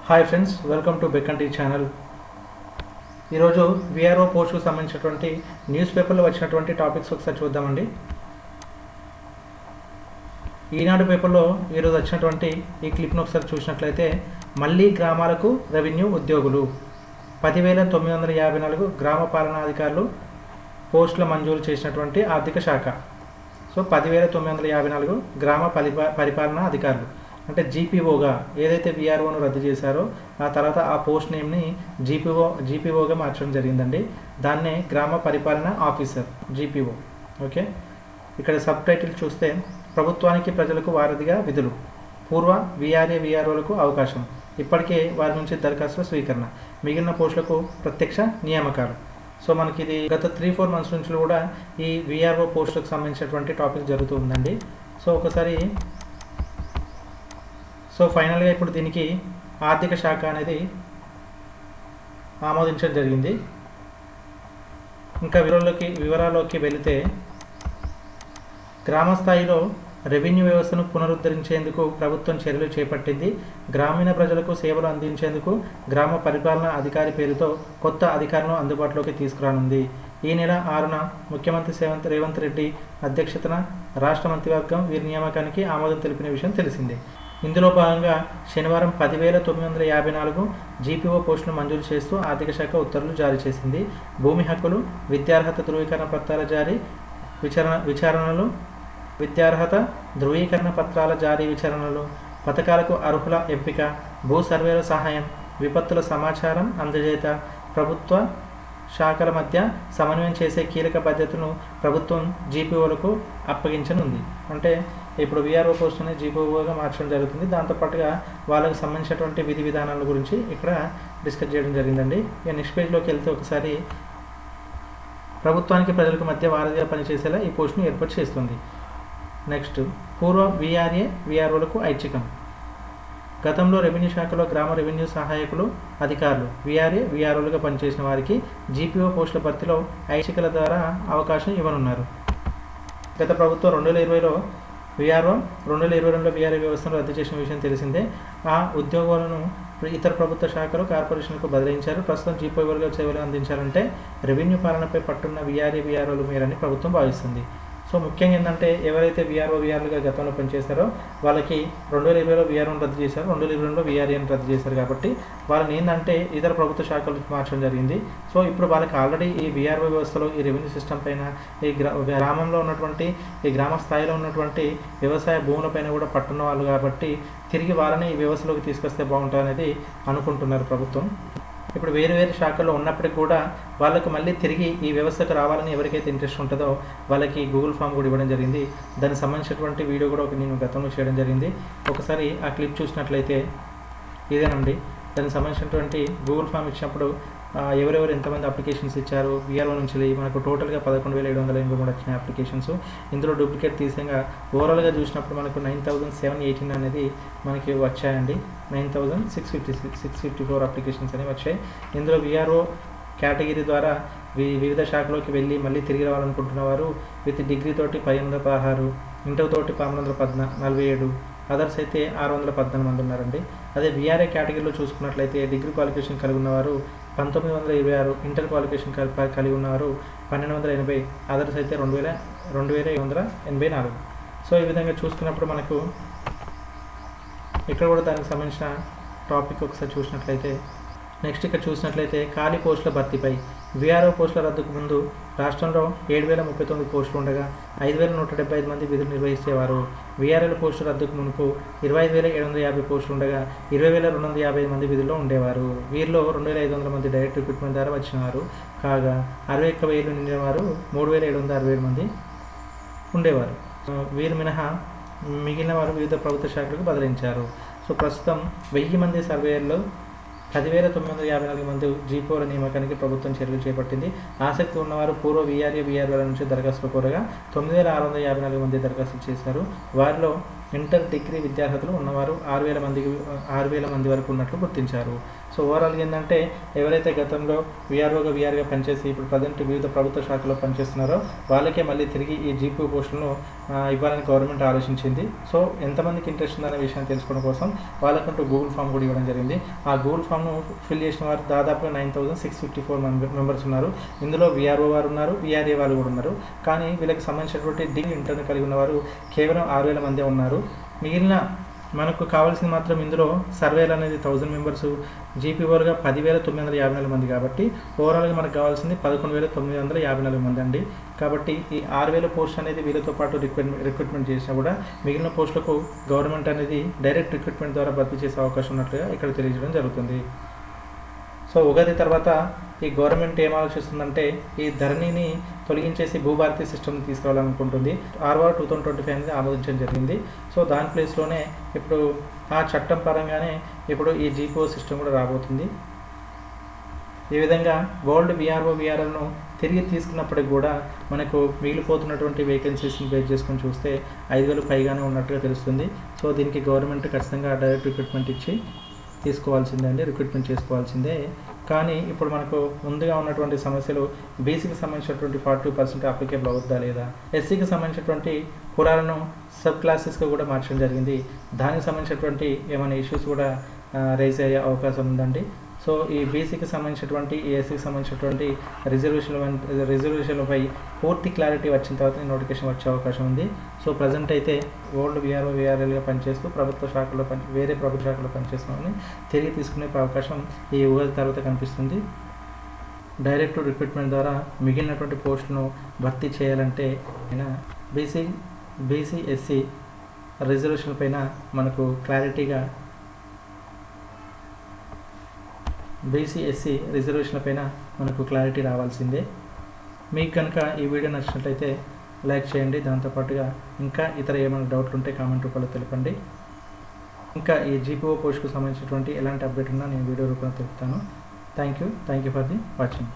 Hi friends, welcome to బెకంటీ channel. ఈరోజు VRO పోస్టుకు సంబంధించినటువంటి న్యూస్ పేపర్లో వచ్చినటువంటి టాపిక్స్ ఒకసారి చూద్దామండి. ఈనాడు పేపర్లో ఈరోజు వచ్చినటువంటి ఈ క్లిప్ను ఒకసారి చూసినట్లయితే, మళ్ళీ గ్రామాలకు రెవెన్యూ ఉద్యోగులు 10,954 గ్రామ పాలనాధికారులు పోస్టుల మంజూరు చేసినటువంటి ఆర్థిక శాఖ. సో 10,954 గ్రామ పరిపాలనా అధికారులు అంటే జీపీఓగా ఏదైతే విఆర్ఓను రద్దు చేశారో ఆ తర్వాత ఆ పోస్ట్ నేమ్ని జీపీఓగా మార్చడం జరిగిందండి. దాన్నే గ్రామ పరిపాలన ఆఫీసర్ జీపీఓ. ఓకే, ఇక్కడ సబ్ టైటిల్ చూస్తే ప్రభుత్వానికి ప్రజలకు వారధిగా విధులు, పూర్వ విఆర్ఓలకు అవకాశం, ఇప్పటికే వారి నుంచి దరఖాస్తుల స్వీకరణ, మిగిలిన పోస్టులకు ప్రత్యక్ష నియామకాలు. సో మనకి ఇది గత 3-4 మంత్స్ నుంచి కూడా ఈ విఆర్ఓ పోస్టులకు సంబంధించినటువంటి టాపిక్ జరుగుతూ ఉందండి. సో ఫైనల్గా ఇప్పుడు దీనికి ఆర్థిక శాఖ అనేది ఆమోదించడం జరిగింది. ఇంకా వివరాల్లోకి వెళితే, గ్రామ స్థాయిలో రెవెన్యూ వ్యవస్థను పునరుద్ధరించేందుకు ప్రభుత్వం చర్యలు చేపట్టింది. గ్రామీణ ప్రజలకు సేవలు అందించేందుకు గ్రామ పరిపాలనా అధికారి పేరుతో కొత్త అధికారులను అందుబాటులోకి తీసుకురానుంది. ఈ నెల 6న ముఖ్యమంత్రి రేవంత్ రెడ్డి అధ్యక్షతన రాష్ట్ర మంత్రివర్గం వీరి నియామకానికి ఆమోదం తెలిపిన విషయం తెలిసిందే. ఇందులో భాగంగా శనివారం 10,954 జీపీఓ పోస్టును మంజూరు చేస్తూ ఆర్థిక శాఖ ఉత్తర్వులు జారీ చేసింది. భూమి హక్కులు, విద్యార్హత ధృవీకరణ పత్రాల జారీ విచారణలు, విద్యార్హత ధృవీకరణ పత్రాల జారీ విచారణలు, పథకాలకు అర్హుల ఎంపిక, భూ సర్వేల సహాయం, విపత్తుల సమాచారం అందజేత, ప్రభుత్వ శాఖల మధ్య సమన్వయం చేసే కీలక బాధ్యతను ప్రభుత్వం జీపీఓలకు అప్పగించనుంది. అంటే ఇప్పుడు విఆర్ఓ పోస్టుని జీపీఓగా మార్చడం జరుగుతుంది. దాంతోపాటుగా వాళ్ళకు సంబంధించినటువంటి విధి విధానాల గురించి ఇక్కడ డిస్కస్ చేయడం జరిగిందండి. ఇక నెక్స్ట్ పేజ్లోకి వెళ్తే, ఒకసారి ప్రభుత్వానికి ప్రజలకు మధ్య వారధిగా పనిచేసేలా ఈ పోస్టును ఏర్పాటు చేస్తుంది. నెక్స్ట్, పూర్వ విఆర్ఓలకు ఐచ్ఛికం. గతంలో రెవెన్యూ శాఖలో గ్రామ రెవెన్యూ సహాయకులు, అధికారులు విఆర్ఓలుగా పనిచేసిన వారికి జీపీఓ పోస్టుల భర్తీలో ఐచ్ఛికల ద్వారా అవకాశం ఇవ్వనున్నారు. గత ప్రభుత్వం 2020లో విఆర్ఓ, 2022లో విఆర్ఓ వ్యవస్థను రద్దు చేసిన విషయం తెలిసిందే. ఆ ఉద్యోగులను ఇతర ప్రభుత్వ శాఖలు, కార్పొరేషన్లకు బదిలించారు. ప్రస్తుతం జీపీఓలుగా సేవలు అందించాలంటే రెవెన్యూ పాలనపై పట్టున్న విఆర్ఓలు మేరని ప్రభుత్వం భావిస్తుంది. సో ముఖ్యంగా ఏంటంటే, ఎవరైతే విఆర్ఓలుగా గతంలో పనిచేశారో వాళ్ళకి 2020లో విఆర్ఓను రద్దు చేశారు, 2022లో విఆర్ఏను రద్దు చేశారు. కాబట్టి వాళ్ళని ఏంటంటే ఇతర ప్రభుత్వ శాఖలు మార్చడం జరిగింది. సో ఇప్పుడు వాళ్ళకి ఆల్రెడీ ఈ విఆర్ఓ వ్యవస్థలో, ఈ రెవెన్యూ సిస్టమ్ పైన, ఈ గ్రామంలో ఉన్నటువంటి, ఈ గ్రామ స్థాయిలో ఉన్నటువంటి వ్యవసాయ భూములపైన కూడా పట్టున్న వాళ్ళు కాబట్టి తిరిగి వాళ్ళని ఈ వ్యవస్థలోకి తీసుకొస్తే బాగుంటుంది అనేది అనుకుంటున్నారు ప్రభుత్వం. ఇప్పుడు వేరు శాఖల్లో ఉన్నప్పటికీ కూడా వాళ్ళకు మళ్ళీ తిరిగి ఈ వ్యవస్థకు రావాలని ఎవరికైతే ఇంట్రెస్ట్ ఉంటుందో వాళ్ళకి గూగుల్ ఫామ్ కూడా ఇవ్వడం జరిగింది. దానికి సంబంధించినటువంటి వీడియో కూడా నేను గతంలో చేయడం జరిగింది. ఒకసారి ఆ క్లిప్ చూసినట్లయితే ఇదేనండి. దానికి సంబంధించినటువంటి గూగుల్ ఫామ్ ఇచ్చినప్పుడు ఎవరెవరు ఎంతమంది అప్లికేషన్స్ ఇచ్చారు, విఆర్ఓ నుంచి మనకు టోటల్గా 11,783 వచ్చిన అప్లికేషన్స్. ఇందులో డూప్లికేట్ తీసేగా ఓవరాల్గా చూసినప్పుడు మనకు 9,718 అనేది మనకి వచ్చాయండి. 9,654 అప్లికేషన్స్ అనేవి వచ్చాయి. ఇందులో విఆర్ఓ కేటగిరీ ద్వారా వివిధ శాఖలోకి వెళ్ళి మళ్ళీ తిరిగి రావాలనుకుంటున్న వారు విత్ డిగ్రీ తోటి 516, ఇంటర్ తోటి 547, అదర్స్ అయితే 614 మంది ఉన్నారండి. అదే విఆర్ఏ కేటగిరీలో చూసుకున్నట్లయితే డిగ్రీ క్వాలిఫికేషన్ కలిగి ఉన్నవారు 1926, ఇంటర్ క్వాలిఫికేషన్ కలిగి ఉన్నవారు 1280, అదర్స్ అయితే 2,784. సో ఈ విధంగా చూసుకున్నప్పుడు మనకు ఇక్కడ కూడా దానికి సంబంధించిన టాపిక్ ఒకసారి చూసినట్లయితే, నెక్స్ట్ ఇక్కడ చూసినట్లయితే ఖాళీ పోస్టుల భర్తీపై. విఆర్ఓ పోస్టుల రద్దుకు ముందు రాష్ట్రంలో 7,039 పోస్టులు ఉండగా 5,175 మంది విధులు నిర్వహించేవారు. విఆర్ఓల పోస్టుల రద్దుకు మునుపు 25,750 పోస్టులు ఉండగా 20,250 మంది విధుల్లో ఉండేవారు. వీరిలో 2,500 మంది డైరెక్ట్ రిక్రూట్మెంట్ ద్వారా వచ్చినవారు కాగా 61,000 నిండిన వారు 3,767 మంది ఉండేవారు. వీరు మినహా మిగిలిన వారు వివిధ ప్రభుత్వ శాఖలకు బదిలించారు. సో ప్రస్తుతం 1000 మంది సర్వేయర్లు 10,954 మంది జీపీఓల నియామకానికి ప్రభుత్వం చర్యలు చేపట్టింది. ఆసక్తి ఉన్నవారు పూర్వ విఆర్ఓల నుంచి దరఖాస్తులు కోరగా 9,654 మంది దరఖాస్తు చేశారు. వారిలో ఇంటర్ డిగ్రీ విద్యార్హతలు ఉన్నవారు 6,000 మంది వరకు ఉన్నట్లు గుర్తించారు. సో ఓవరాల్గా ఏంటంటే ఎవరైతే గతంలో వీఆర్ఓగా వీఆర్గా పనిచేసి ఇప్పుడు ప్రజెంట్ వివిధ ప్రభుత్వ శాఖలో పనిచేస్తున్నారో వాళ్ళకే మళ్ళీ తిరిగి ఈ జీపీఓ పోస్టులను ఇవ్వాలని గవర్నమెంట్ ఆలోచించింది. సో ఎంతమందికి ఇంట్రెస్ట్ ఉందనే విషయాన్ని తెలుసుకోవడం కోసం వాళ్ళకంటూ గూగుల్ ఫామ్ కూడా ఇవ్వడం జరిగింది. ఆ గూగుల్ ఫామ్ను ఫిల్ చేసిన వారు దాదాపుగా 9,654 మెంబర్స్ ఉన్నారు. ఇందులో వీఆర్ఓ వారు ఉన్నారు, వీఆర్ఏ వాళ్ళు కూడా ఉన్నారు. కానీ వీళ్ళకి సంబంధించినటువంటి డిగ్రీ ఇంటర్ని కలిగి ఉన్నవారు కేవలం 6,000 మందే ఉన్నారు. మిగిలిన మనకు కావాల్సింది మాత్రం ఇందులో సర్వేలు అనేది 1000 మెంబర్స్, జీపీఓలుగా 10,954 మంది. కాబట్టి ఓవరాల్గా మనకు కావాల్సింది 11,954 మంది అండి. కాబట్టి ఈ 6,000 పోస్ట్ అనేది వీళ్ళతో పాటు రిక్రూట్మెంట్ చేసినా కూడా మిగిలిన పోస్టులకు గవర్నమెంట్ అనేది డైరెక్ట్ రిక్రూట్మెంట్ ద్వారా భర్తీ చేసే అవకాశం ఉన్నట్లుగా ఇక్కడ తెలియజేయడం జరుగుతుంది. సో ఉగాది తర్వాత ఈ గవర్నమెంట్ ఏం ఆలోచిస్తుందంటే ఈ ధరణిని తొలగించేసి భూభారతి సిస్టమ్ని తీసుకురావాలనుకుంటుంది. ROR 2025 అనేది ఆమోదించడం జరిగింది. సో దాని ప్లేస్లోనే ఇప్పుడు ఆ చట్టం పరంగానే ఇప్పుడు ఈ జీపీఓ సిస్టమ్ కూడా రాబోతుంది. ఈ విధంగా వరల్డ్ వీఆర్ఓను తిరిగి తీసుకున్నప్పటికి కూడా మనకు మిగిలిపోతున్నటువంటి వేకెన్సీస్ని బేస్ చేసుకొని చూస్తే 5,000 పైగానే ఉన్నట్టుగా తెలుస్తుంది. సో దీనికి గవర్నమెంట్ ఖచ్చితంగా డైరెక్ట్ రిక్రూట్మెంట్ ఇచ్చి తీసుకోవాల్సిందే అండి, రిక్రూట్మెంట్ చేసుకోవాల్సిందే. కానీ ఇప్పుడు మనకు ముందుగా ఉన్నటువంటి సమస్యలు బీసీకి సంబంధించినటువంటి 42% అప్లికేబుల్ అవుతుందా లేదా, ఎస్సీకి సంబంధించినటువంటి కులాలను సబ్ క్లాసెస్గా కూడా మార్చడం జరిగింది. దానికి సంబంధించినటువంటి ఏమైనా ఇష్యూస్ కూడా రైజ్ అయ్యే అవకాశం ఉందండి. సో ఈ బీసీకి సంబంధించినటువంటి ఈ ఎస్సీకి సంబంధించినటువంటి రిజర్వేషన్లపై పూర్తి క్లారిటీ వచ్చిన తర్వాత నోటిఫికేషన్ వచ్చే అవకాశం ఉంది. సో ప్రజెంట్ అయితే ఓల్డ్ వీఆర్ఓగా పనిచేస్తూ వేరే ప్రభుత్వ శాఖలో పనిచేస్తున్నామని తిరిగి తీసుకునే అవకాశం ఈ ఉగాది తర్వాత కనిపిస్తుంది. డైరెక్ట్ రిక్రూట్మెంట్ ద్వారా మిగిలినటువంటి పోస్టులను భర్తీ చేయాలంటే బీసీ ఎస్సీ రిజర్వేషన్ పైన మనకు క్లారిటీగా రిజర్వేషన్ల పైన మనకు క్లారిటీ రావాల్సిందే. మీకు కనుక ఈ వీడియో నచ్చినట్లయితే లైక్ చేయండి. దాంతోపాటుగా ఇంకా ఇతర ఏమైనా డౌట్లు ఉంటే కామెంట్ రూపంలో తెలపండి. ఇంకా ఈ జీపీఓ పోస్ట్కు సంబంధించినటువంటి ఎలాంటి అప్డేట్ ఉన్నా నేను వీడియో రూపంలో తెలుపుతాను. Thank you for the watching.